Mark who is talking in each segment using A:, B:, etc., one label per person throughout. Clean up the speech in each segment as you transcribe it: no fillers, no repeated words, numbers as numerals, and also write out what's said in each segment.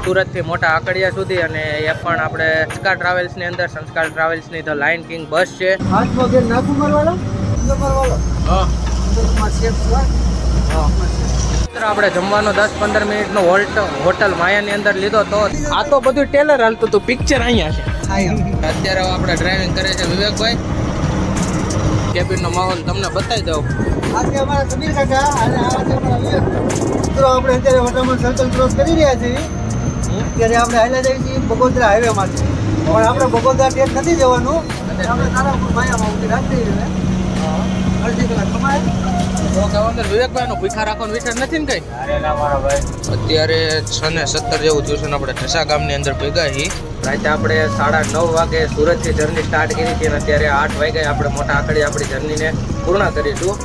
A: સુરત થી મોટા આકડિયા સુધી અને એ પણ આપણે સંસ્કાર ટ્રાવેલ્સ ની અંદર સંસ્કાર ટ્રાવેલ્સ ની ધ લાયન કિંગ બસ છે. આપણે જમવાનો 10-15 મિનિટનો હોટલ માયાની અંદર લીધો તો આ તો બધું ટેલર હાલતું હતું, પિક્ચર અહીંયા છે. અત્યારે આપણે ડ્રાઇવિંગ કરે છે વિવેકભાઈ. કેબિન નો માહોલ તમને બતાવી દઉં.
B: આજે અમારા સમીર કાકા અને આ છે અમારા વિવેક. મિત્રો આપણે અત્યારે વટામણ સર્કલ ક્રોસ કરી રહ્યા છીએ. ત્યારે આપણે હાલ્યા જઈએ છીએ બગોદરા હાઈવે માંથી. પણ આપણે બગોદરા ટેટ નથી જવાનું. આપણે નારાયણપુર માયામાં ઉતરી રાખી દઈએ. અડધી કલાક કમાય.
A: વિવેકભાઈ નો ભૂખા રાખવાનો વિચાર નથી ને કઈ? અત્યારે 6:17 જેવું થયું છે ને આપણે ઢસા ગામની અંદર ભેગા છીએ. રાતે આપણે 9:30 વાગે સુરત થી જર્ની સ્ટાર્ટ કરી હતી અને અત્યારે 8 વાગે આપણે મોટા આકડી આપણી જર્નીને પૂર્ણ કરીશું.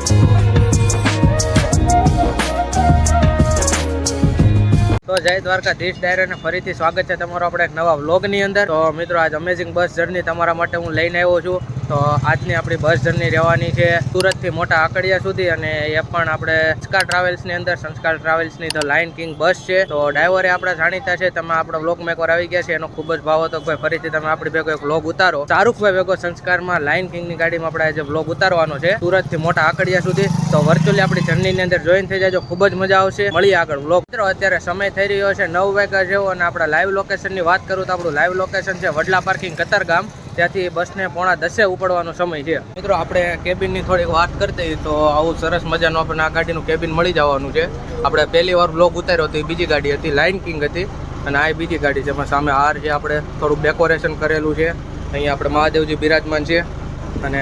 A: તો જય દ્વારકાધીશ ડાયરાને ફરીથી સ્વાગત છે તમારું આપણે એક નવા વ્લોગની અંદર. તો મિત્રો આજ અમેઝિંગ બસ જર્ની તમારા માટે હું લઈને આવ્યો છું. તો આજની આપણી બસ જર્ની રહેવાની છે સુરતથી મોટા આકડિયા સુધી અને એ પણ આપણે સંસ્કાર ટ્રાવેલ્સની અંદર સંસ્કાર ટ્રાવેલ્સની ધ લાયન કિંગ બસ છે. તો ડ્રાઈવરે આપણા જાણીતા છે, તમે આપણા વ્લોગમાં એકવાર આવી ગયા છે, એનો ખૂબ જ ભાવ હતો કે ભાઈ ફરીથી તમે આપણી ભેગો એક વ્લોગ ઉતારો. શાહરૂખભાઈ ભેગો સંસ્કારમાં લાયન કિંગની ગાડીમાં આપણે આજે વ્લોગ ઉતારવાનો છે સુરતથી મોટા આકડિયા સુધી. તો વર્ચ્યુઅલી આપણી જર્નીની અંદર જોઈન થઈ જાજો, ખૂબ જ મજા આવશે. મળીએ આગળ વ્લોગ. મિત્રો અત્યારે સમય થઈ રહ્યો છે 9 વાગ્યા જેવો અને આપણા લાઈવ લોકેશનની વાત કરું તો આપણું લાઈવ લોકેશન છે વડલા પાર્કિંગ કતારગામ. ત્યાંથી બસને 9:30 ઉપડવાનો સમય છે. મિત્રો આપણે કેબિનની થોડીક વાત કરતી તો આવું સરસ મજાનું આપણને આ ગાડીનું કેબિન મળી જવાનું છે. આપણે પહેલી વાર બ્લોગ ઉતાર્યો હતો એ બીજી ગાડી હતી, લાયન કિંગ હતી અને આ બીજી ગાડી છે. એમાં સામે હાર છે, આપણે થોડુંક ડેકોરેશન કરેલું છે. અહીંયા આપણે મહાદેવજી બિરાજમાન છે અને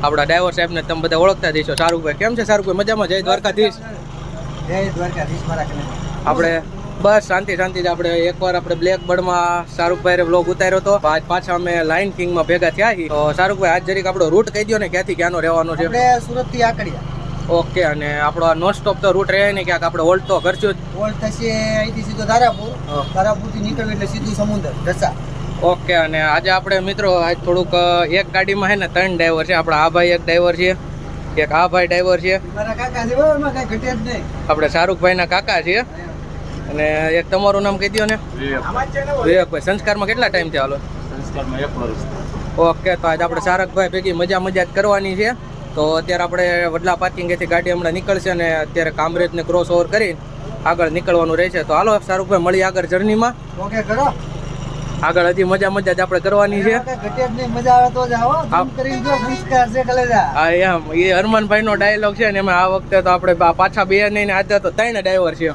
A: આપણા ડ્રાઈવર સાહેબને તમે બધા ઓળખતા જઈશો. શાહરૂખભાઈ કેમ છે? શાહરૂખભાઈ મજામાં? જય દ્વારકાધીશ.
B: જય દ્વારકાધીશ મારા કને.
A: આપણે બસ શાંતિ આપણે એકવાર આપણે બ્લેક બર્ડમાં શાહરૂખભાઈ બ્લોગ ઉતાર્યો હતો. આજ પાછા અમે લાયન કિંગમાં ભેગા થયા છીએ. તો શાહરૂખભાઈ આજ જરીક આપણો રૂટ કહી દો ને, ક્યાંથી ક્યાંનો રહેવાનો છે?
B: આપણે સુરત થી આકડિયા.
A: ઓકે. અને આપણો નોન સ્ટોપ તો રૂટ રહે ને, ક્યાંક આપણે ઓલ્ટ તો કરશું જ.
B: ઓલ્ટ થશે અહીંથી સીધો ધારાપુર. ધારાપુરથી નીકળ્યું એટલે સીધું સમુદ્ર ઢસા.
A: ઓકે. અને આજે આપણે મિત્રો આજ થોડુંક એક ગાડીમાં છે ને 3 ડ્રાઈવર છે. આપણા આ ભાઈ એક ડ્રાઈવર છે, એક આ ભાઈ ડ્રાઈવર છે,
B: મારા કાકા છે, એમાં કઈ ઘટે જ નહીં.
A: આપણે શાહરૂખભાઈના કાકા છે. અને એક તમારું નામ કહી દો ને. વિવેકભાઈ. સંસ્કારમાં કેટલા ટાઈમ થી હાલો?
C: સંસ્કારમાં 1 વર્ષ.
A: ઓકે. તો આજે આપણે શાહરૂખભાઈ ભેગી મજા જ કરવાની છે. તો અત્યારે આપણે વડલા પાર્કિંગેથી ગાડી હમણાં નીકળશે અને અત્યારે કામરેજને ક્રોસ ઓવર કરીને આગળ નીકળવાનું રહેશે. તો હાલો શાહરૂખભાઈ મળીએ આગળ જર્નીમાં.
B: ઓકે કરો.
A: આગળ હજી મજા જ આપણે કરવાની છે.
B: ઘટે જ નહીં, મજા આવે તો જ આવો. આમ કરી દો, સંસ્કાર છે કલેજા.
A: હા એમ. એ હરમાનભાઈ નો ડાયલોગ છે ને એમાં આ વખતે તો આપણે પાછા 2 નહીં ને આજે તો 3 ડ્રાઈવર છે.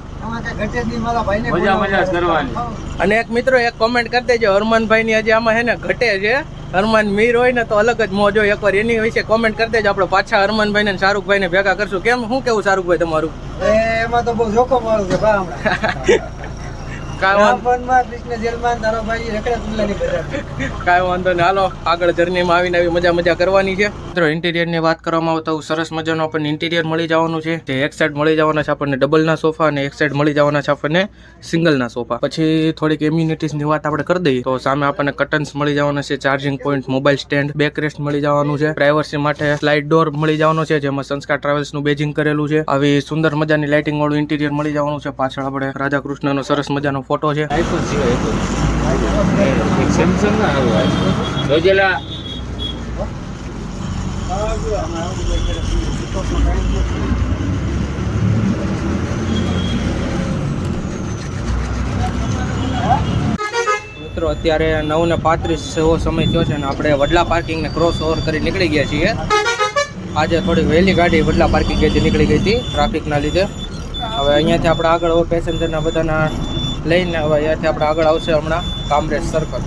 A: અને એક મિત્રો એક કોમેન્ટ કરી દેજો, હરમાનભાઈ ની હજી આમાં હે ને ઘટે છે. હરમાન મીર હોય ને તો અલગ જ મોજ હોય. એકવાર એની વિશે કોમેન્ટ કરી દેજો, આપણે પાછા હરમાનભાઈ ને શાહરૂખભાઈ ને ભેગા કરશું. કેમ, શું કેવું શાહરૂખભાઈ તમારું?
B: એમાં તો બહુ જોખમ વાળું છે કાંઈ
A: વાંધો ને. હાલો આગળ જર્નીમાં આવીને આવી મજા કરવાની છે. મિત્રો ઇન્ટિરિયરની વાત કરવામાં આવે તો સરસ મજાનું આપણને ઇન્ટિરિયર મળી જવાનું છે. તે એક સાઈડ મળી જવાના છે આપણને ડબલના સોફા અને એક સાઈડ મળી જવાના છે આપણને સિંગલના સોફા. પછી થોડીક એમ્યુનિટીઝની વાત આપણે કરી દઈએ તો સામે આપણને કર્ટન્સ મળી જવાના છે, charging point, mobile stand, back rest મળી જવાનું છે, પ્રાઇવસી માટે સ્લાઇડ ડોર મળી જવાનો છે જેમાં સંસ્કાર ટ્રાવેલ્સનું બેજિંગ કરેલું છે. આવી સુંદર મજાની લાઇટિંગ વાળું ઇન્ટિરિયર મળી જવાનું છે. પાછળ આપણે રાધા કૃષ્ણનો સરસ મજાનો ફોટો છે.
C: સેમસંગ ના જોજેલા. મિત્રો અત્યારે 9:35 જેવો સમય થયો છે અને આપણે વડલા પાર્કિંગને ક્રોસ ઓવર કરી નીકળી ગયા છીએ. આજે થોડી વહેલી ગાડી વડલા પાર્કિંગેથી નીકળી ગઈ હતી ટ્રાફિકના લીધે. હવે અહીંયાથી આપણે આગળ પેસેન્જરના બધાના લઈને હવે અહીંયાથી આપણે આગળ આવશે હમણાં કામરેજ સર્કલ.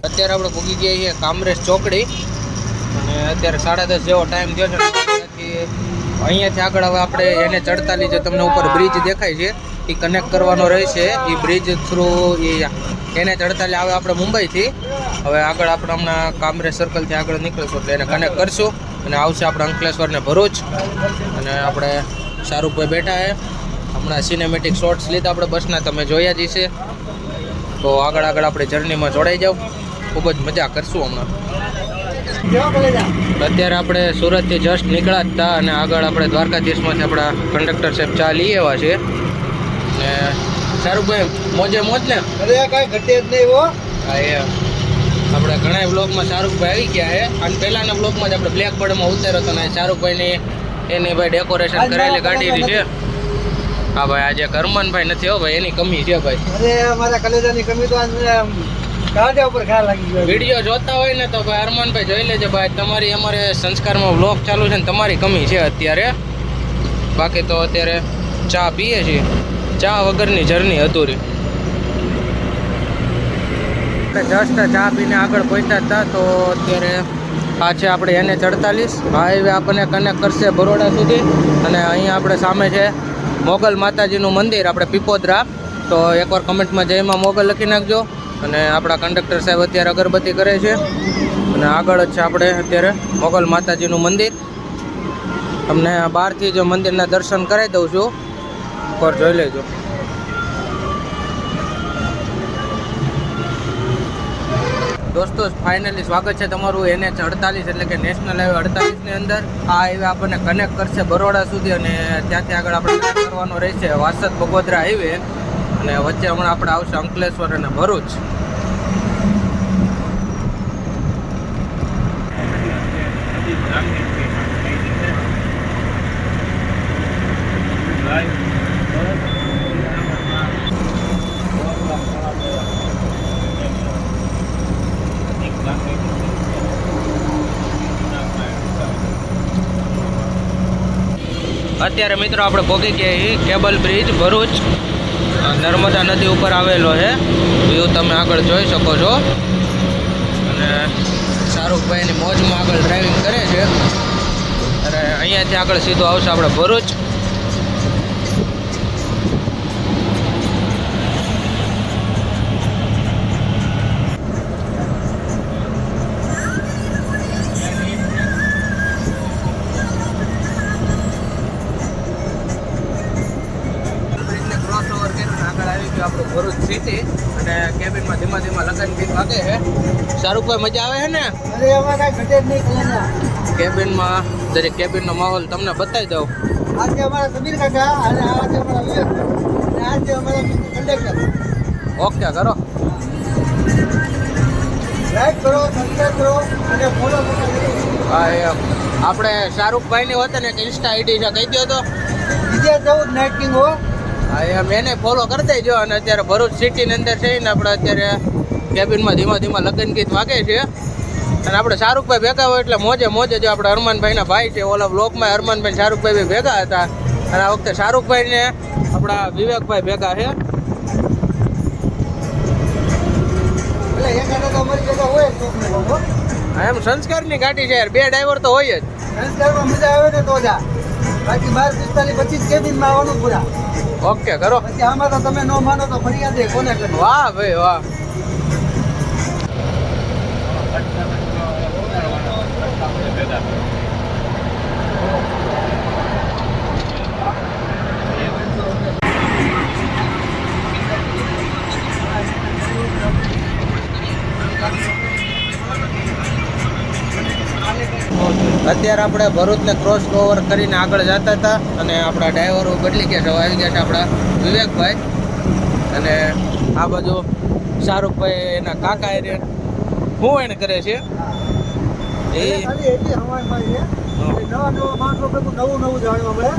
C: અત્યારે આપણે પૂગી ગયા છીએ કામરેજ ચોકડી અને અત્યારે 10:30 જેવો ટાઈમ થયો છે. પછી અહીંયાથી આગળ હવે આપણે એને 48 જે તમને ઉપર બ્રિજ દેખાય છે એ કનેક્ટ કરવાનો રહેશે. એ બ્રિજ થ્રુ એ એને 48 આવે આપણે મુંબઈથી. હવે આગળ આપણે હમણાં કામરેજ સર્કલથી આગળ નીકળીશું એટલે એને કનેક્ટ કરશું અને આવશે આપણે અંકલેશ્વર ને ભરૂચ. અને આપણે શાહરૂખભાઈ બેઠા છે. હમણાં સિનેમેટિક શોર્ટ્સ લીધા આપણે બસના, તમે જોયા જ હશે. તો આગળ આપણે જર્નીમાં જોડાઈ જાઓ, ખૂબ જ મજા કરશું હમણાં. અત્યારે આપણે સુરતથી જસ્ટ નીકળ્યા જ હતા અને આગળ આપણે દ્વારકાધીશમાંથી આપણા કંડક્ટર સાહેબ ચા લઈ આવ્યા છે. ને શાહરૂખભાઈ મોજે મોજ ને?
B: અરે કાંઈ ઘટે જ નહીં હો.
C: હા એ આપણે ઘણા બ્લોગમાં શાહરૂખભાઈ આવી ગયા છે. અને પહેલાના બ્લોગમાં જ આપણે બ્લેક બર્ડમાં ઉતાર્યો હતો ને શાહરૂખભાઈની એની ભાઈ ડેકોરેશન કરેલી ગાડીની છે. હા ભાઈ આજે હરમાનભાઈ નથી હો ભાઈ, એની કમી છે ભાઈ.
B: અરે મારા કલેજાની કમી તો આજ કાંટા ઉપર ઘા લાગી ગયો.
C: વિડીયો જોતા હોય ને તો ભાઈ હરમાનભાઈ જોઈ લેજો ભાઈ, તમારી અમારે સંસ્કારમાં બ્લોગ ચાલુ છે ને તમારી કમી છે અત્યારે. બાકી તો અત્યારે ચા પીએ છીએ, ચા વગરની જર્ની અધૂરી. જસ્ટ ચા પીને આગળ પહોંચ્યા હતા તો અત્યારે આ છે આપણે એને 48 હાઈવે આપણને કનેક્ટ કરશે બરોડા સુધી. અને અહીંયા આપણે સામે છે મોગલ માતાજીનું મંદિર આપણે પીપોદરા. તો એકવાર કમેન્ટમાં જયમાં મોગલ લખી નાખજો. અને આપણા કંડક્ટર સાહેબ અત્યારે અગરબત્તી કરે છે અને આગળ જ છે આપણે અત્યારે મોગલ માતાજીનું મંદિર. તમને બહારથી જ મંદિરના દર્શન કરાવી દઉં છું, એકવાર જોઈ લેજો. દોસ્તો ફાઇનલી સ્વાગત છે તમારું NH 48 એટલે કે નેશનલ હાઈવે 48 ની અંદર. આ હાઈવે આપણને કનેક્ટ કરશે બરોડા સુધી અને ત્યાંથી આગળ આપણે કનેક્ટ કરવાનો રહેશે વાસદ બગોદરા હાઈવે. અને વચ્ચે હમણાં આપણે આવશે અંકલેશ્વર અને ભરૂચ. અત્યારે મિત્રો આપણે પહોંચી ગયા છીએ કેબલ બ્રિજ ભરૂચ. નર્મદા નદી ઉપર આવેલો છે. વ્યૂ તમે આગળ જોઈ શકો છો. અને શાહરૂખભાઈની મોજમાં આગળ ડ્રાઇવિંગ કરે છે. અને અહીંયાથી આગળ સીધું આવશે આપણે ભરૂચ. આપણું ભરૂચ સિટી અને કેબિનમાં ધીમા લગન ગીત વાગે છે. શાહરૂખભાઈ મજા આવે છે ને?
B: અરે એમાં કાંઈ ઘટે જ નહીં કલેજા.
C: કેબિનમાં દરેક કેબિનનો માહોલ તમને બતાવી દઉં.
B: આ છે અમારા સમીર કાકા અને આ છે અમારા વિવેક અને આ છે અમારા કંડક્ટર.
C: ઓકે કરો.
B: લાઈક કરો, સબસ્ક્રાઈબ કરો અને ફોલો કરો.
C: હા એમ આપણે શાહરૂખભાઈની હોત ને ઇન્સ્ટા આઈડી છે, કહી દો તો.
B: વિજય 14 નાઇટ કિંગ હો.
C: હા એમ એને ફોલો કરી દેજો. અને અત્યારે ભરૂચ સિટીની અંદર છે ને આપણે અત્યારે કેબિનમાં ધીમા લગન ગીત વાગે છે. અને આપણે શાહરૂખભાઈ ભેગા હોય એટલે મોજે જો આપણે હરમાનભાઈના ભાઈ છે. ઓલા બ્લોકમાં હરમાનભાઈ શાહરૂખભાઈ ભેગા હતા અને આ વખતે શાહરૂખભાઈને આપણા વિવેકભાઈ ભેગા છે.
B: એટલે એકાદો તો અમારી જગ્યા હોય જ કોકને કોક હો.
C: એમ સંસ્કારની ગાડી છે યાર, બે ડ્રાઈવર તો હોય જ.
B: સંસ્કારમાં મજા આવે ને તો જા. બાકી 12:45 25 કેબિનમાં આવવાનું પૂરા.
C: ઓકે કરો.
B: પછી આમાં તો તમે ન માનો તો ફરિયાદ કોને કરવી?
C: વાહ ભાઈ વાહ. અત્યારે આપણે ભરૂચને ક્રોસ ઓવર કરીને આગળ જતા હતા અને આપણા ડ્રાઈવરો બદલી ગયા છે. આવી ગયા છે આપણા વિવેકભાઈ અને આ બાજુ શાહરૂખભાઈ એના કાકા એને શું એને કરે છે એ
B: ખાલી એટલી હવારમાં છે. નવા માણસો ભેગું નવું જાણવા મળે.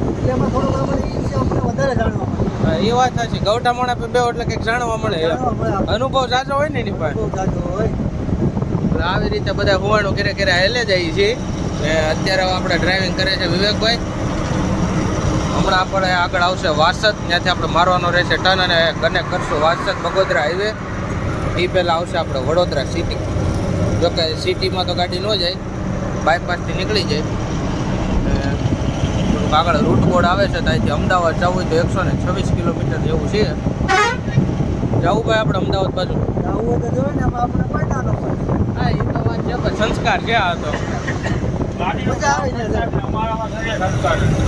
B: એટલે એમાં થોડું આપણે એ વિશે અમને વધારે જાણવા મળે.
C: એ વાત સાચી. ગૌઠામણા બે એટલે કંઈક જાણવા મળે. અનુભવ સાચો હોય ને એની પાસે.
B: બહુ જાજો હોય.
C: આવી રીતે બધા હુવાણું ઘરે હેલે જાય છે. ને અત્યારે આપણે ડ્રાઇવિંગ કરે છે વિવેકભાઈ. હમણાં આપણે આગળ આવશે વાસદ, ત્યાંથી આપણે મારવાનો રહેશે ટર્ન અને કનેક્ટ કરશું વાસદ બગોદરા હાઈવે. એ પહેલાં આવશે આપણે વડોદરા સિટી. જોકે સિટીમાં તો ગાડી ન જાય, બાયપાસથી નીકળી જાય. અને થોડુંક આગળ રૂટ બોર્ડ આવે છે, ત્યાંથી અમદાવાદ જવું હોય તો 126 કિલોમીટર જેવું છે. જવું ભાઈ આપણે અમદાવાદ બાજુ?
B: આવું હોય તો જોવે ને આપણે પૈસાનો
C: હા, એ તો વાત છે, પણ સંસ્કાર છે આ તો.
B: મજા આવે છે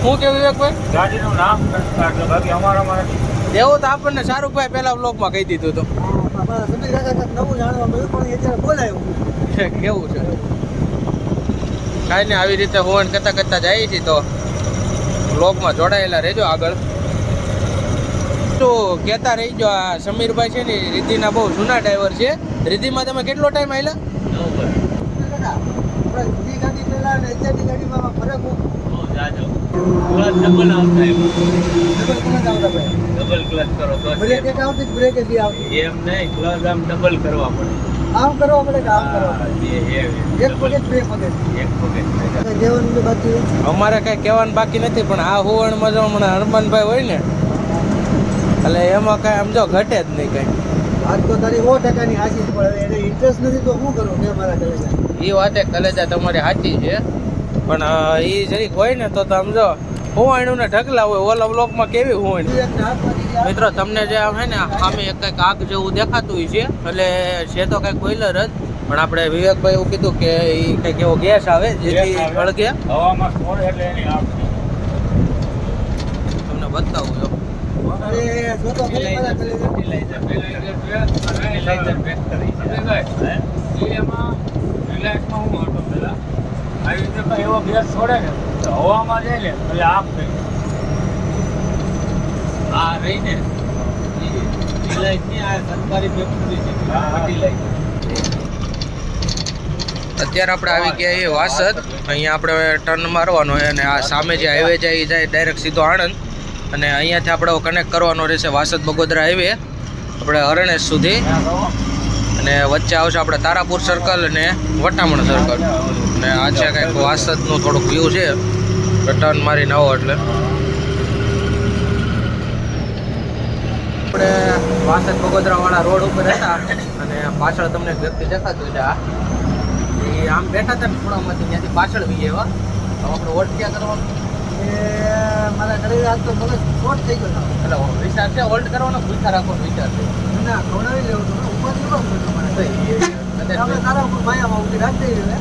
C: શું કેવું વિવેકભાઈ?
D: ગાડીનું નામ સંસ્કાર છે, બાકી અમારામાં નથી.
C: એવું તો આપણને શાહરૂખભાઈ પહેલા વ્લોગમાં કહી દીધું હતું.
B: અમારા સમીર કાકા કંઈક નવું જાણવા મળ્યું પણ એ અત્યારે બોલાયું
C: કેવું છે કાંઈ નહીં, આવી રીતે હોર્ન કરતા કરતા જઈએ છીએ તો વ્લોગમાં જોડાયેલા રહેજો આગળ. તો કહેતા રહીજો, આ સમીરભાઈ છે ને રિદ્ધિના બહુ જૂના ડ્રાઈવર છે. રિદ્ધિમાં તમે કેટલો ટાઈમ આવેલા?
B: આપણે જૂની ગાડી પહેલા અને અત્યારની ગાડીમાં ફરક
D: બહુ જાજો. ક્લચ ડબલ આવતા એમ.
B: ડબલ ક્લચ આવતા ભાઈ
D: ડબલ ક્લચ કરો તો
B: બ્રેક એક આવતી બ્રેક એક બી આવતી
D: એમ નહીં, ક્લચ આમ ડબલ કરવા પડે.
B: આમ કરવા પડે કે આમ કરવા
D: હા, બે
B: એક પગે બે પગે
D: એક પગે.
B: દેવાનું તો બાકી હોય.
C: અમારે કાંઈ કહેવાનું બાકી નથી, પણ આ હોવણમાં જો હમણાં હરમાનભાઈ હોય ને એટલે એમાં કાંઈ આમ જો ઘટે જ નહીં કાંઈ.
B: આજ તો તારી 100%ની હાસી છે, પણ એને ઇન્ટરેસ્ટ નથી તો શું કરું મેં મારા ઘરે
C: એ વાતે કલેજા તમારી સાચી છે, પણ એ જરીક હોય ને તો સમજો હોવાણું ને ઢગલા હોય. ઓલા બ્લોકમાં કેવી હોવાણી મિત્રો, તમને જે આમ હે ને સામે એક કંઈક આગ જેવું દેખાતું હોય છે, એટલે છે તો કંઈક બોઈલર જ, પણ આપણે વિવેકભાઈ એવું કીધું કે એ કંઈક એવો ગેસ આવે જેથી સળગે.
D: હવામાં છોડે એટલે એની આગ
C: તમને બતાવું જો.
B: અરે જો તો ખરી મારા ઘરે
D: એવો ગેસ છોડે ને તો હવામાં જાય ને એટલે આગ થઈ આ રહીને સરકારી ફેક્ટરી છે.
C: અત્યારે આપણે આવી ગયા એ વાસદ. અહીંયા આપણે ટર્ન મારવાનો હોય અને આ સામે જે હાઈવે જાય એ જાય ડાયરેક્ટ સીધો આણંદ, અને અહીંયાથી આપણે કનેક્ટ કરવાનો રહેશે વાસદ બગોદરા હાઈવે આપણે હરણેજ સુધી, અને વચ્ચે આવશે આપણે તારાપુર સર્કલ અને વટામણ સર્કલ. અને આ છે કંઈક વાસદનું થોડુંક વ્યૂ છે, ટર્ન મારીને આવો એટલે આપણે વાસદ બગોદરાવાળા રોડ ઉપર હતા, અને પાછળ તમને એક વ્યક્તિ દેખાતું છે. એ આમ બેઠા હતા ને ખૂણામાંથી, ત્યાંથી પાછળ બી એવા તો આપણે વોટ ક્યાં કરવાનો?
B: એ મારા ઘરે આજ તો મગજ શોર્ટ થઈ ગયો હતો.
C: એટલે વિચાર છે હોલ્ડ કરવાનો, ભૂખા રાખવાનો વિચાર છે.
B: ના ખવડાવી લેવું તો ઉપર ન પડતો મને આપણે તારા ઉપર માયામાં ઉભી રાખી દઈએ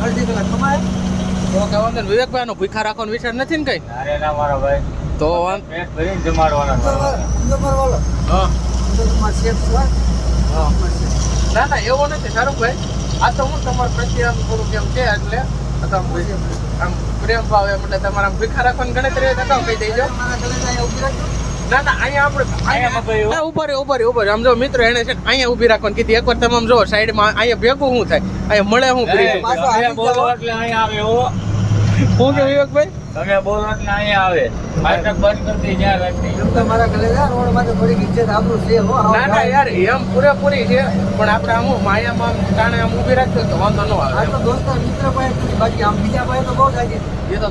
B: અડધી કલાક કમાય
C: તો કહેવાનું ને વિવેકભાઈ નો ભૂખા રાખવાનો વિચાર નથી ને કઈ?
D: અરે ના મારા ભાઈ,
C: તો
D: પેટ ભરીને જમાડવાના.
B: વાળો
C: હા
B: તમારા શેફ છે
C: હા. ના ના એવો નથી શાહરૂખભાઈ, આ તો હું તમારા પ્રત્યે આમ થોડુંક એમ છે એટલે આમ પ્રેમ ભાવ એમ એટલે તમારે આમ ભૂખા રાખવાની ગણતરી થતા કહી દેજો.
B: મારા ઘરે જાય ઉભી રાખજો
C: ના ના અહીંયા આપણે
D: અહીંયા
C: ઉભા રહ્યો આમ જો મિત્રો એને છે ને અહીંયા ઊભી રાખવાની કીધી. એકવાર તમે આમ જો સાઈડમાં અહીંયા ભેગું શું થાય, અહીંયા મળે શું કરી
D: તમે બોલો એટલે અહીંયા આવે હો.
C: શું કે વિવેકભાઈ?
D: તમે બોલો એટલે અહીંયા આવે. ફાટક બંધ કરતી જ્યાં રાખતી.
B: એમ તો મારા ઘરે જાય રોડ માટે થોડીક ઇજ્જત આપણું છે હો
C: ના ના યાર એમ પૂરેપૂરી છે, પણ આપણે આમ માયામાં આમ ટાણે આમ ઊભી રાખતો તો વાંધો ન
B: આ
C: આવે.
B: તો દોસ્તો મિત્ર પાસે બાકી આમ બીજા પાસે તો બહુ થાય છે
C: એ તો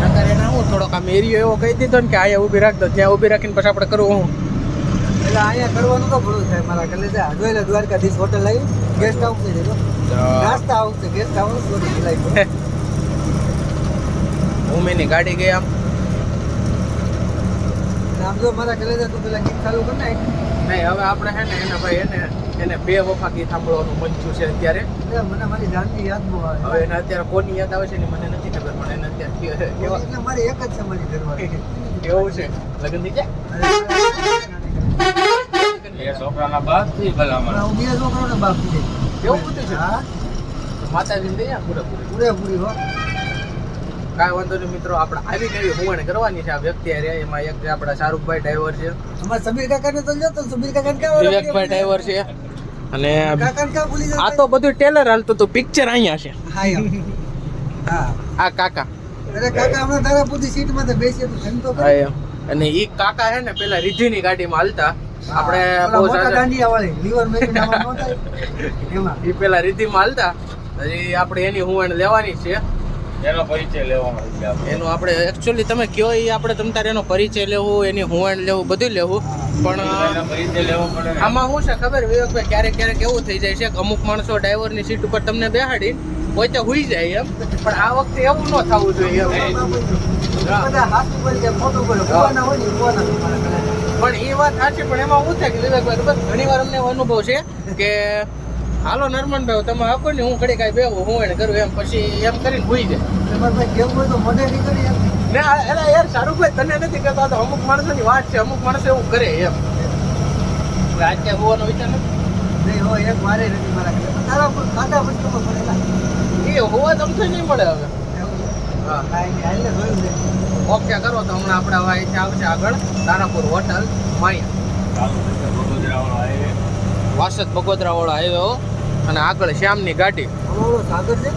C: નકર એને હું થોડોક આમ એરિયો એવો કહી દીધો ને કે અહીંયા ઊભી રાખતો, ત્યાં ઊભી રાખીને પછી આપણે કરવું હું.
B: એટલે અહીંયા કરવાનું તો ઘણું થાય મારા ઘરે જાય જોઈ લે દ્વારકાધીશ હોટલ આવી ગેસ્ટ હાઉસ છે નાસ્તા હાઉસ છે ગેસ્ટ હાઉસ સોરી ભૂલાઈ
C: ભૂમિની ગાડી ગઈ આમ.
B: આમ જો મારા ઘરે જાય તું પેલા ગીત ચાલુ કર નાખ
C: નહીં હવે આપણે હે ને એને ભાઈ એને બે વફા ગીત સાંભળવાનું મન થયું છે અત્યારે.
B: મને મારી જાનની યાદ બહુ આવે
C: હવે એને અત્યારે કોની યાદ આવે છે ને મને નથી ખબર, પણ એને અત્યારે
B: એટલે મારી એક જ છે મારી ઘરવાળી
C: કેવું છે લગ્ન થઈ
D: એ છોકરાના બાપ થી ભલામણ.
B: હું બે છોકરાઓને બાપ છે
C: કેવું બધું છે?
B: હા
C: માતાજીને દઈએ પૂરેપૂરી.
B: પૂરેપૂરી હો
C: કાંઈ વાંધો નહીં મિત્રો, આપણે આવી કેવી હુવાણી કરવાની છે આ વ્યક્તિ હારે. એમાં એક જે આપણા શાહરૂખભાઈ ડ્રાઈવર છે,
B: અમારા સમીર કાકાને તો લ્યો તો સમીર કાકાને ક્યાં
C: વિવેકભાઈ ડ્રાઈવર છે, અને
B: કાકાને ક્યાં ભૂલી
C: આ તો બધું ટેલર હાલતું હતું, પિક્ચર અહીંયા છે.
B: હા એમ. હા
C: આ કાકા
B: અરે કાકા હમણાં તારા પૂરી સીટમાં તો બેસીએ તો એમ તો
C: હા એમ. અને ઈ કાકા છે ને પેલા રિદ્ધિની ગાડીમાં હાલતા આપણે બહુ
B: મોટા દાંડિયા વાળી લીવર મેકીને આમાં ન થાય એમાં
C: ઈ પેલા રિદ્ધિમાં હાલતા. હજી આપણે એની હુવાણી લેવાની છે.
D: એનો પરિચય લેવાનો છે આપણે.
C: એનું આપણે એકચ્યુઅલી તમે કયો એ આપણે તમ તારે એનો પરિચય લેવું, એની હુંવાણ લેવું, બધું લેવું. પણ
D: એનો પરિચય લેવો પડે ને.
C: આમાં શું છે ખબર વિવેકભાઈ, ક્યારેક ક્યારેક એવું થઈ જાય છે કે અમુક માણસો ડ્રાઈવરની સીટ ઉપર તમને બેહાડી પોતે હુઈ જાય એમ, પણ આ વખતે એવું ન થવું જોઈએ એમ.
B: બધા હાથ ઉપર છે, મોટું ઉપર કુવાના હોય ને કુવાના તમારા ઘરે.
C: પણ એ વાત સાચી, પણ એમાં શું થાય કે વિવેકભાઈ ખબર ઘણી વાર અમને એવો અનુભવ છે કે હાલો નરમનભાઈ તમે આપો ને હું ઘડી કાંઈ બેહું હું એને કરું એમ, પછી એમ કરીને હુઈ જાય.
B: તમારે ભાઈ કેવું હોય તો મને નીકળી એમ.
C: ને એલા યાર શાહરુખભાઈ તને નથી કહેતો, તો અમુક માણસોની વાત છે, અમુક માણસો એવું કરે એમ. આજ ક્યાં હોવાનો વિચાર નથી.
B: નહીં હોય એક મારે નથી મારા ઘરે. પણ તારા પર ખાધા વસ્તુમાં પડેલા.
C: એ હોવા તમને નહીં મળે હવે.
B: હા કાંઈ નહીં, હાલને જોયું છે.
C: ઓકે કરો તો હમણાં આપણે હવે અહીંથી આવશે આગળ તારાપુર હોટલ માયા,
D: ચાલુ થશે વડોદરાવાળો હાઈવે.
C: વાસદ બગોદરા વાળો હાઈવે હો, અને આગળ શ્યામની ગાડી.
B: ઓલો સાગર છે.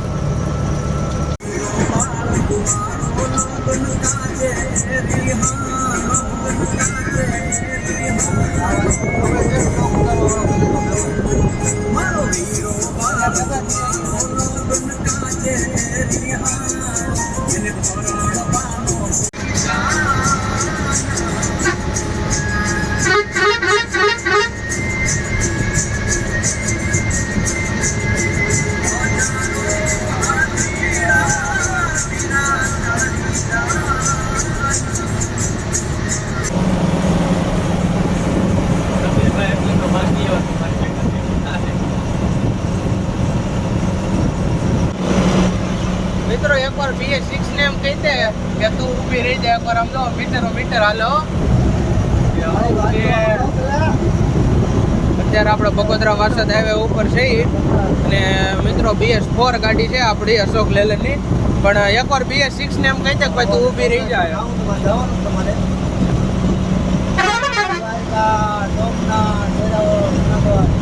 C: મિત્રો એકવાર BS6 ને એમ કહી દે કે તું ઊભી રહી જાય, એકવાર આમ જો મીટર હાલો. અત્યારે આપણે બગોદરા વાસદ હાઈવે ઉપર છીએ અને મિત્રો BS4 ગાડી છે આપણી અશોક લેલનની, પણ એકવાર BS6 ને એમ કહી દે કે ભાઈ તું ઊભી રહી જાય.
B: જવાનું તમારે દ્વારકા, સોમનાથ, વેરાવળ, જુનાગઢ.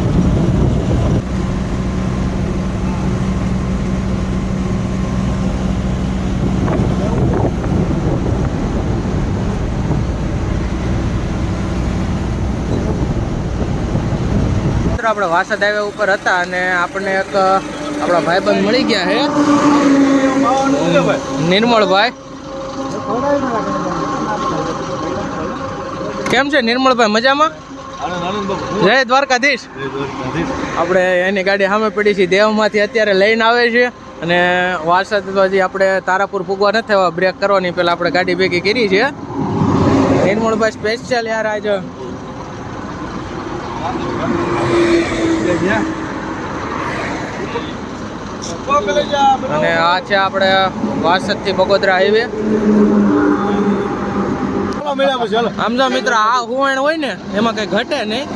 C: આપણે વાસદ હાઈવે ઉપર હતા અને આપણને એક આપણા ભાઈબંધ મળી ગયા છે, નિર્મળભાઈ. કેમ છે નિર્મળભાઈ, મજામાં? જય દ્વારકાધીશ. આપણે એની ગાડી સામે પડી છે, દેવમાંથી અત્યારે લઈને આવે છે અને વાસદ હજી આપણે તારાપુર પૂગવા નથી થવા, બ્રેક કરવાની પહેલાં આપણે ગાડી ભેગી કરી છે. નિર્મળભાઈ સ્પેશિયલ યાર આજે. અને આ છે આપણે વાસદ થી બગોદરા હાઈવે. આમ જો મિત્ર આ હુવાણ હોય ને એમાં કઈ ઘટે નહીં.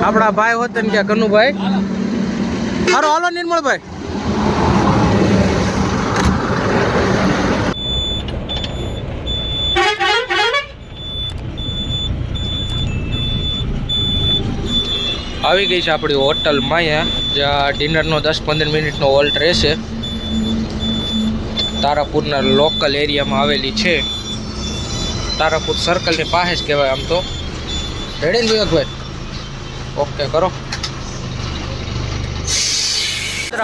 C: આપણા ભાઈ હોત ને ક્યાં કનુભાઈ. હારો હાલો નિર્મળભાઈ. આવી ગઈ છે આપણી હોટલ માયા, જ્યાં ડિનરનો 10-15 મિનિટનો હોલ્ટ રહેશે. તારાપુરના લોકલ એરિયામાં આવેલી છે. તારાપુર સર્કલની પાસે જ કહેવાય આમ તો. રેડી ને વિવેકભાઈ? ઓકે કરો.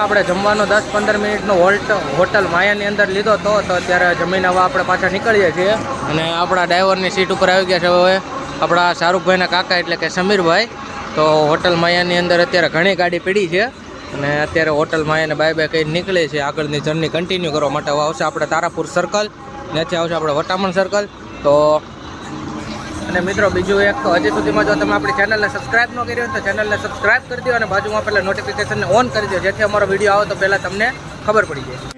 C: આપણે જમવાનો 10-15 મિનિટનો હોલ્ટ હોટલ માયાની અંદર લીધો તો અત્યારે જમીન હવે આપણે પાછા નીકળીએ છીએ અને આપણા ડ્રાઈવરની સીટ ઉપર આવી ગયા છે હવે આપણા શાહરુખભાઈના કાકા એટલે કે સમીરભાઈ. તો હોટલ માયાની અંદર અત્યારે ઘણી ગાડી પડી છે અને અત્યારે હોટલ માયાને બાય બાય કઈ નીકળે છે આગળની જર્ની કન્ટિન્યુ કરવા માટે. હવે આવશે આપણે તારાપુર સર્કલ, ત્યાંથી આવશે આપણે વટામણ સર્કલ. તો અને મિત્રો બીજું એક તો હજી સુધીમાં જો તમે આપણી ચેનલને સબસ્ક્રાઇબ ન કરી હોય તો ચેનલને સબસ્ક્રાઇબ કરી દો અને બાજુમાં પહેલાં નોટિફિકેશનને ઓન કરી દો, જેથી અમારો વિડીયો આવે તો પહેલાં તમને ખબર પડી જાય.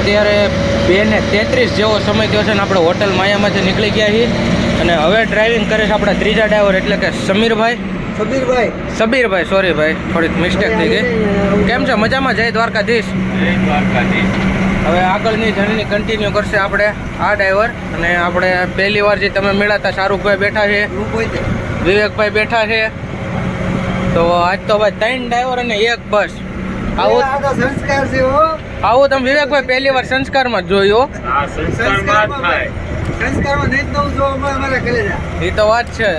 C: અત્યારે 2:33 જેવો સમય થયો છે ને આપણે હોટલ માયામાંથી નીકળી ગયા છીએ અને હવે ડ્રાઇવિંગ કરે છે આપણા ત્રીજા ડ્રાઈવર એટલે કે સબીરભાઈ, સોરી ભાઈ, થોડીક મિસ્ટેક થઈ ગઈ. કેમ છે? મજામાં? જય દ્વારકાધીશ. હવે આગળની જર્ની કન્ટિન્યુ કરશે આપણે આ ડ્રાઈવર અને આપણે પહેલી વાર જે તમે મળ્યા હતા શાહરૂખભાઈ બેઠા છે, વિવેકભાઈ બેઠા છે. તો આજ તો ભાઈ 3 ડ્રાઈવર અને 1 બસ. આવું તમે વિવેકભાઈ પહેલી વાર સંસ્કારમાં જ જોયું. એ તો વાત છે.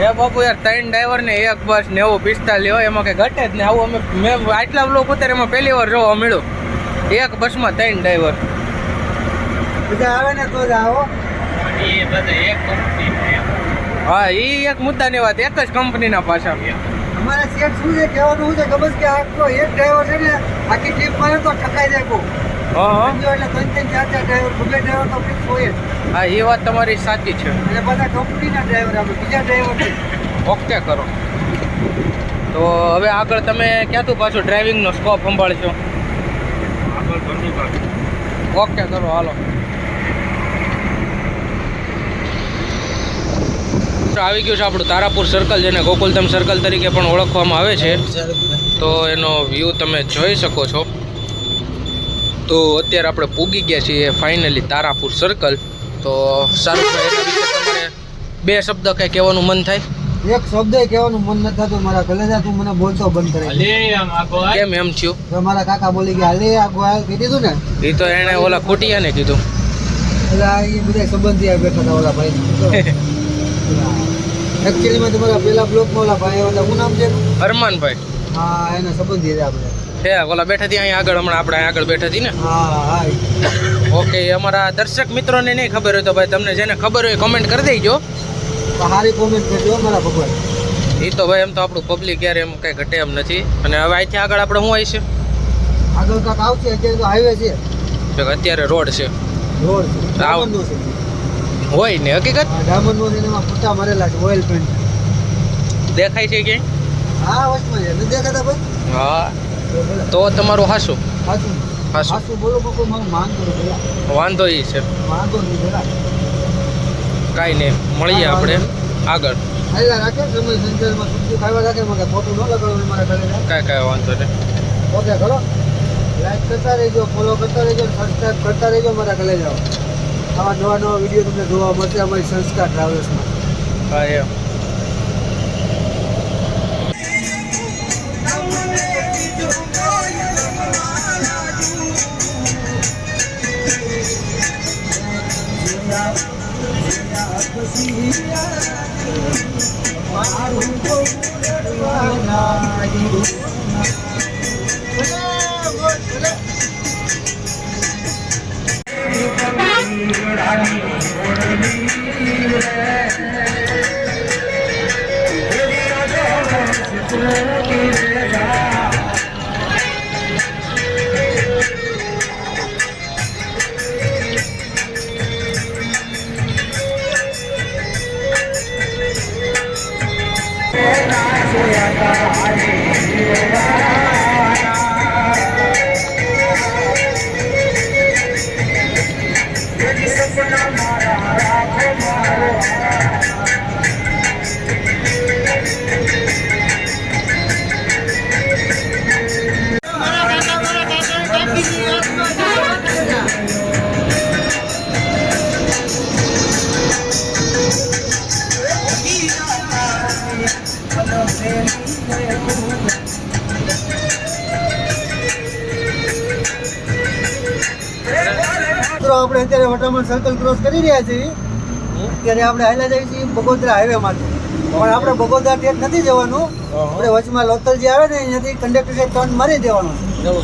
C: એ બાપુ યાર 3 ડ્રાઈવર ને 1 બસ 90-45 હોય એમાં કઈ ઘટે જ નહીં. આવું મેં આટલા લોકો ઉતરે એમાં પહેલી વાર જોવા મળ્યું. 1 બસમાં 3 ડ્રાઈવર. હા, એ એક મુદ્દાની વાત. એક જ કંપનીના પાછા.
B: અમારે શેઠ શું છે કહેવાનું શું છે ખબર છે કે આખો એક ડ્રાઈવર છે ને આખી ટ્રીપ મારે તો ઠકાઈ જાય કો.
C: હા,
B: એટલે 3-4 ડ્રાઈવર બે ડ્રાઈવર તો ફિક્સ હોય જ.
C: હા, એ વાત તમારી સાચી છે.
B: અને બધા કંપનીના ડ્રાઈવર આપણે બીજા ડ્રાઈવર છે.
C: ઓકે કરો. તો હવે આગળ તમે ક્યાંથી પાછું ડ્રાઇવિંગનો સ્કોપ સંભાળશો? ઓકે કરો, હાલો. આવી ગયું છે આપણું તારાપુર સર્કલ, જેને ગોકુલધામ સર્કલ તરીકે પણ ઓળખવામાં આવે છે. તો એનો વ્યૂ તમે જોઈ શકો છો. તો અત્યારે આપણે પૂગી ગયા છીએ ફાઇનલી તારાપુર સર્કલ. તો સારું, એના વિશે તમારે 2 શબ્દ કંઈ કહેવાનું મન થાય?
B: એક શબ્દ કહેવાનું મન નથી થતું મારા કલેજા. તું મને બોલતો બંધ કરે.
C: કેમ એમ થયું?
B: તો મારા કાકા બોલી ગયા હાલે આગો હાલ કહી દીધું ને.
C: એ તો એણે ઓલા ખોટિયાને કીધું.
B: એટલે એ બધા સંબંધી આ બેઠા હતા ઓલા ભાઈ. એકચ્યુઅલીમાં તમારા પેલા બ્લોકમાં ઓલા ભાઈ ઓલા શું નામ છે?
C: અરમાનભાઈ.
B: હા, એના સંબંધી હતા આપણે.
C: છે ઓલા બેઠા હતી અહીંયા આગળ, હમણાં આપણે આગળ બેઠા હતી ને.
B: હા.
C: ઓકે, અમારા દર્શક મિત્રોને નહીં ખબર હોય તો ભાઈ તમને જેને ખબર હોય કમેન્ટ કરી દેજો.
B: સારી કોમેન્ટ કરજો મારા ભગવાન.
C: એ તો ભાઈ એમ તો આપણું પબ્લિક યાર એમ કઈ ઘટે એમ નથી. અને હવે અહીંથી આગળ આપણે શું આવી છે?
B: આગળ કાંક આવશે. અત્યારે તો હાઈવે છે.
C: અત્યારે રોડ છે.
B: રોડ છે. ડામરનો છે.
C: હોય ને હકીકત.
B: ડામરનો છે, એમાં ફોટા મારેલા છે ઓઇલ પેન્ટ.
C: દેખાય છે ક્યાંય?
B: હા, વચમાં છે. નથી દેખાતા ભાઈ?
C: હા, તો તમારું હાસું
B: હાસું બોલો બકો. મારું માન કરો પેલા.
C: વાંધો એ છે.
B: વાંધો નહીં પેલા.
C: કાંઈ નહીં, મળીએ આપણે આગળ.
B: હાલ્યા રાખે સમય સંચારમાં સબ્જી ખાવા રાખે. મને ફોટો ન લગાડવું મારા ઘરે.
C: કાંઈ વાંધો નહીં.
B: ઓકે કરો. લાઈક કરતા રહેજો, ફોલો કરતા રહેજો, સબસ્ક્રાઈબ કરતા રહેજો મારા ઘરે જાઓ. આવા નવા વિડીયો તમને જોવા મળશે અમારી સંસ્કાર ટ્રાવેલ્સમાં.
C: હા, એમ.
B: આપણે અત્યારે વટામણ સર્કલ ક્રોસ કરી રહ્યા છીએ. અત્યારે આપણે હાલ્યા જઈએ છીએ બગોદરા હાઈવે માંથી. પણ આપણે બગોદરા ટેટ નથી જવાનું. આપણે વચમાં લોકલ જે આવે ને અહીંયાથી કંડક્ટર સાહેબ ટર્ન મારી દેવાનો